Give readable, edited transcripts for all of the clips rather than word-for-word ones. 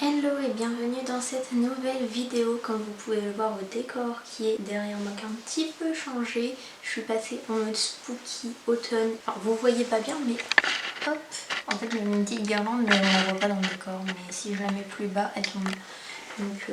Hello et bienvenue dans cette nouvelle vidéo. Comme vous pouvez le voir au décor qui est derrière moi qui a un petit peu changé. Je suis passée en mode spooky automne. Enfin vous voyez pas bien mais hop. En fait j'ai mis une petite guirlande mais on la voit pas dans le décor. Mais si je la mets plus bas elle tombe. Donc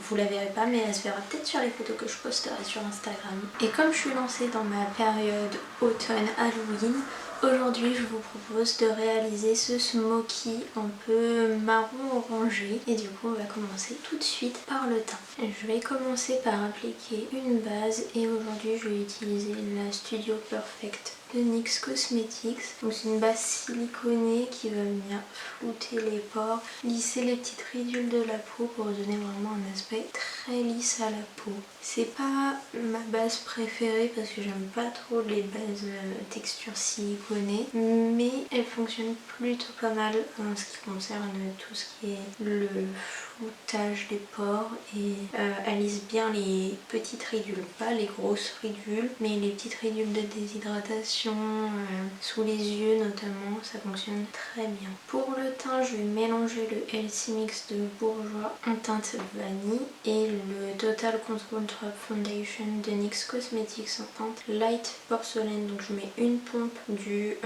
vous la verrez pas mais elle se verra peut-être sur les photos que je posterai sur Instagram. Et comme je suis lancée dans ma période automne Halloween, aujourd'hui je vous propose de réaliser ce smoky un peu marron orangé et du coup on va commencer tout de suite par le teint. Je vais commencer par appliquer une base et aujourd'hui je vais utiliser la Studio Perfect de NYX Cosmetics. Donc c'est une base siliconée qui va venir flouter les pores, lisser les petites ridules de la peau pour donner vraiment un aspect très lisse à la peau. C'est pas ma base préférée parce que j'aime pas trop les bases texture siliconée, mais elle fonctionne plutôt pas mal en ce qui concerne tout ce qui est le floutage des pores et elle lisse bien les petites ridules, pas les grosses ridules, mais les petites ridules de déshydratation sous les yeux notamment, ça fonctionne très bien. Pour le teint, je vais mélanger le LC Mix de Bourjois en teinte vanille et le Total Control Drop Foundation de NYX Cosmetics en teinte light porcelaine. Donc je mets une pompe du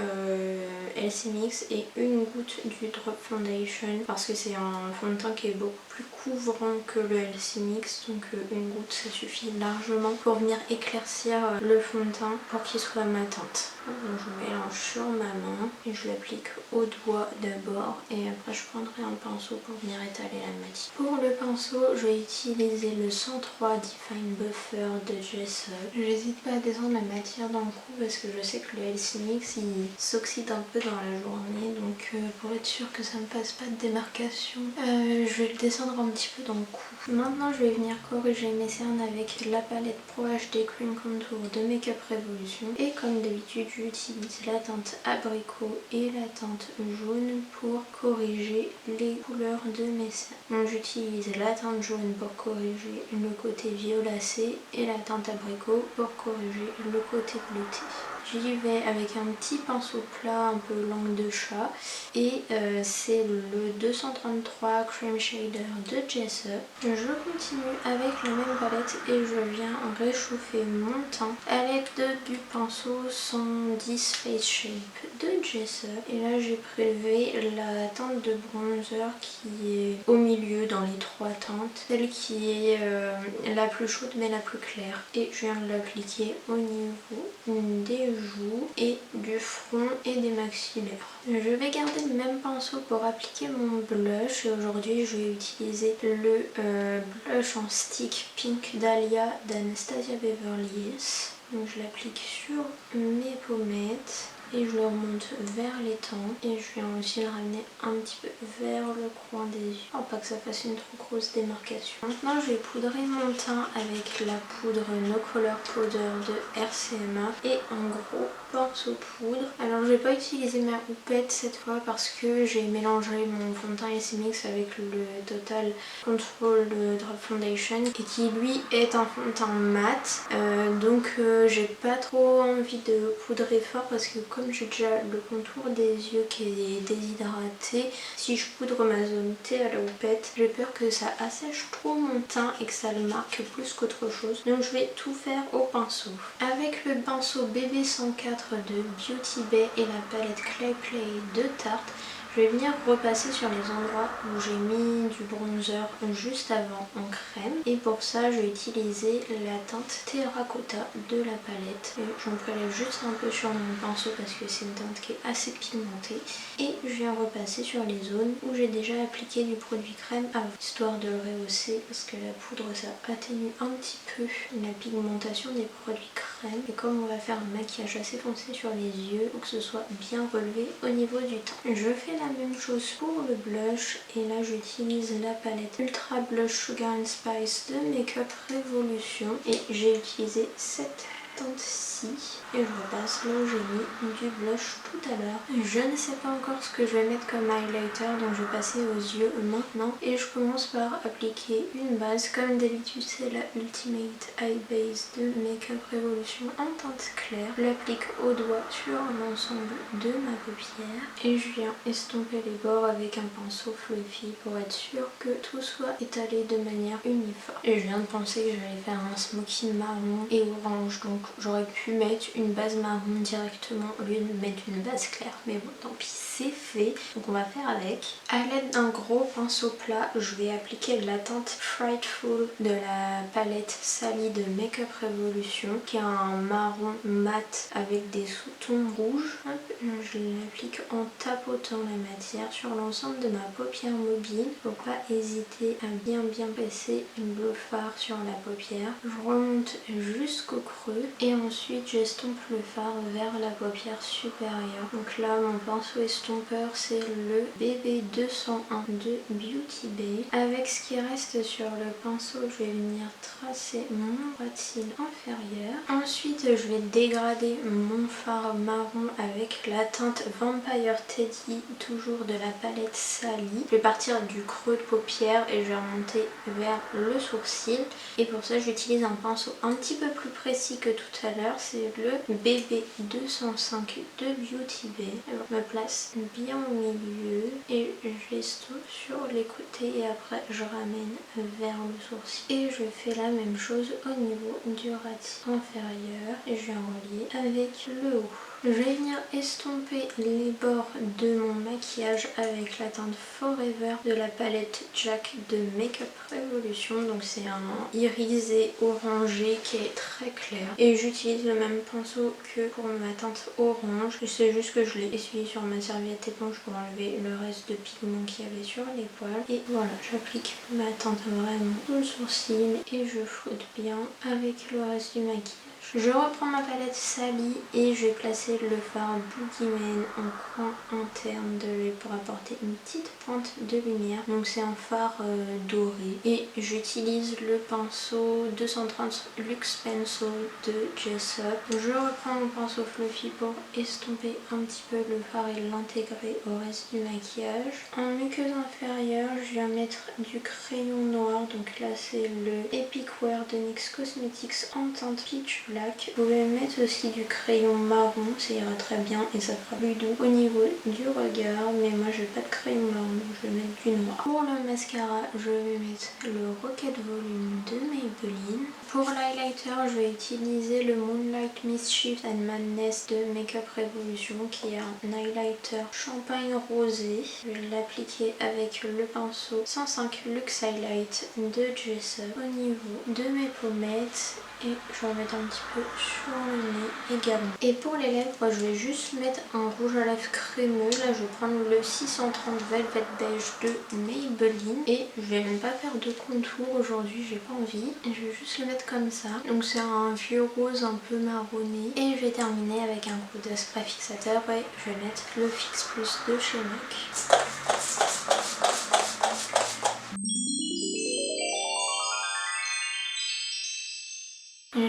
LC Mix et une goutte du Drop Foundation parce que c'est un fond de teint qui est beaucoup plus couvrant que le LC Mix, donc une goutte ça suffit largement pour venir éclaircir le fond de teint pour qu'il soit matante. Donc je mélange sur ma main et je l'applique au doigt d'abord et après je prendrai un pinceau pour venir étaler la matière. Pour le pinceau, je vais utiliser le 103 Define Buffer de Jessup. J'hésite pas à descendre la matière dans le cou parce que je sais que le LC Mix il s'oxyde un peu dans la journée, donc pour être sûr que ça ne passe pas de démarcation, je vais le descendre un petit peu dans le cou. Maintenant je vais venir corriger mes cernes avec la palette Pro HD Cream Contour de Make Up Revolution et comme d'habitude j'utilise la teinte abricot et la teinte jaune pour corriger les couleurs de mes cernes. Donc j'utilise la teinte jaune pour corriger le côté violacé et la teinte abricot pour corriger le côté bleuté. J'y vais avec un petit pinceau plat un peu langue de chat et c'est le 233 Cream Shader de Jessup. Je continue avec la même palette et je viens réchauffer mon teint à l'aide du pinceau 110 Face Shape de Jessup. Et là j'ai prélevé la teinte de bronzer qui est au milieu dans les trois teintes, celle qui est la plus chaude mais la plus claire. Et je viens de l'appliquer au niveau des joues et du front et des maxillaires. Je vais garder le même pinceau pour appliquer mon blush et aujourd'hui je vais utiliser le blush en stick Pink Dahlia d'Anastasia Beverly Hills. Donc je l'applique sur mes pommettes et je le remonte vers les tempes et je viens aussi le ramener un petit peu vers le coin des yeux pour pas que ça fasse une trop grosse démarcation. Maintenant je vais poudrer mon teint avec la poudre No Color Powder de RCMA et un gros pinceau poudre. Alors je vais pas utiliser ma houppette cette fois parce que j'ai mélangé mon fond de teint LC Mix avec le Total Control Drop Foundation et qui lui est un fond de teint mat, donc j'ai pas trop envie de poudrer fort parce que comme j'ai déjà le contour des yeux qui est déshydraté, si je poudre ma zone T à la houppette, j'ai peur que ça assèche trop mon teint et que ça le marque plus qu'autre chose. Donc je vais tout faire au pinceau. Avec le pinceau BB104 de Beauty Bay et la palette Clay Play de Tarte, je vais venir repasser sur les endroits où j'ai mis du bronzer juste avant en crème. Et pour ça, je vais utiliser la teinte Terracotta de la palette. J'en prélève juste un peu sur mon pinceau parce que c'est une teinte qui est assez pigmentée. Et je viens repasser sur les zones où j'ai déjà appliqué du produit crème avant, histoire de le rehausser parce que la poudre, ça atténue un petit peu la pigmentation des produits crème. Et comme on va faire un maquillage assez foncé sur les yeux, pour que ce soit bien relevé au niveau du teint. Je fais la même chose pour le blush et là j'utilise la palette Ultra Blush Sugar and Spice de Make Up Revolution et j'ai utilisé cette teinte-ci et je repasse là où j'ai mis du blush tout à l'heure. Je ne sais pas encore ce que je vais mettre comme highlighter, donc je vais passer aux yeux maintenant et je commence par appliquer une base. Comme d'habitude, c'est la Ultimate Eye Base de Makeup Revolution en teinte claire. Je l'applique au doigt sur l'ensemble de ma paupière et je viens estomper les bords avec un pinceau fluffy pour être sûr que tout soit étalé de manière uniforme. Et je viens de penser que j'allais faire un smoky marron et orange, donc j'aurais pu mettre une base marron directement au lieu de mettre une base claire, mais bon, tant pis, c'est fait, donc on va faire avec. À l'aide d'un gros pinceau plat, je vais appliquer la teinte Frightful de la palette Sally de Makeup Revolution, qui est un marron mat avec des sous-tons rouges. Hop, je l'applique en tapotant la matière sur l'ensemble de ma paupière mobile. Faut pas hésiter à bien passer le fard sur la paupière. Je remonte jusqu'au creux et ensuite j'estompe le fard vers la paupière supérieure. Donc là, mon pinceau estompeur, c'est le BB201 de Beauty Bay. Avec ce qui reste sur le pinceau, je vais venir tracer mon ras de cils inférieur. Ensuite, je vais dégrader mon fard marron avec la teinte Vampire Teddy, toujours de la palette Sally. Je vais partir du creux de paupière et je vais remonter vers le sourcil. Et pour ça, j'utilise un pinceau un petit peu plus précis que tout à l'heure. C'est le BB205 de Beauty Bay. Alors, je me place bien au milieu et je l'estompe sur les côtés et après je ramène vers le sourcil. Et je fais la même chose au niveau du ras de cils inférieur et je viens relier avec le haut. Je vais venir estomper les bords de mon maquillage avec la teinte Forever de la palette Jack de Makeup Revolution. Donc c'est un irisé orangé qui est très clair. Et j'utilise le même pinceau que pour ma teinte orange. C'est juste que je l'ai essuyé sur ma serviette éponge pour enlever le reste de pigment qu'il y avait sur les poils. Et voilà, j'applique ma teinte vraiment sous le sourcil et je fouette bien avec le reste du maquillage. Je reprends ma palette Sally et je vais placer le fard Boogeyman en coin interne de l'œil pour apporter une petite pointe de lumière. Donc c'est un fard doré et j'utilise le pinceau 230 Luxe Pencil de Jessop. Je reprends mon pinceau fluffy pour estomper un petit peu le fard et l'intégrer au reste du maquillage. En muqueuse inférieure, je viens mettre du crayon noir. Donc là c'est le Epic Wear de NYX Cosmetics en teinte Peach Black. Vous pouvez mettre aussi du crayon marron, ça ira très bien et ça fera plus doux au niveau du regard, mais moi j'ai pas de crayon marron donc je vais mettre du noir. Pour le mascara, je vais mettre le Rocket Volume de Maybelline. Pour l'highlighter, je vais utiliser le Moonlight Mischief and Madness de Makeup Revolution qui est un highlighter champagne rosé. Je vais l'appliquer avec le pinceau 105 Luxe Highlight de Jessop au niveau de mes pommettes. Et je vais en mettre un petit peu sur le nez également. Et pour les lèvres, je vais juste mettre un rouge à lèvres crémeux. Là, je vais prendre le 630 Velvet Beige de Maybelline. Et je vais même pas faire de contour aujourd'hui, j'ai pas envie. Et je vais juste le mettre comme ça. Donc c'est un vieux rose un peu marronné. Et je vais terminer avec un coup de spray fixateur. Et je vais mettre le Fix Plus de chez MAC.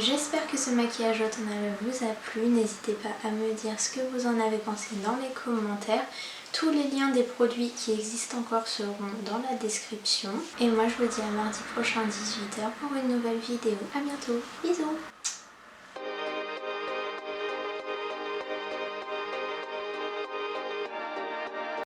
J'espère que ce maquillage automnal vous a plu. N'hésitez pas à me dire ce que vous en avez pensé dans les commentaires. Tous les liens des produits qui existent encore seront dans la description. Et moi je vous dis à mardi prochain 18h pour une nouvelle vidéo. A bientôt, bisous!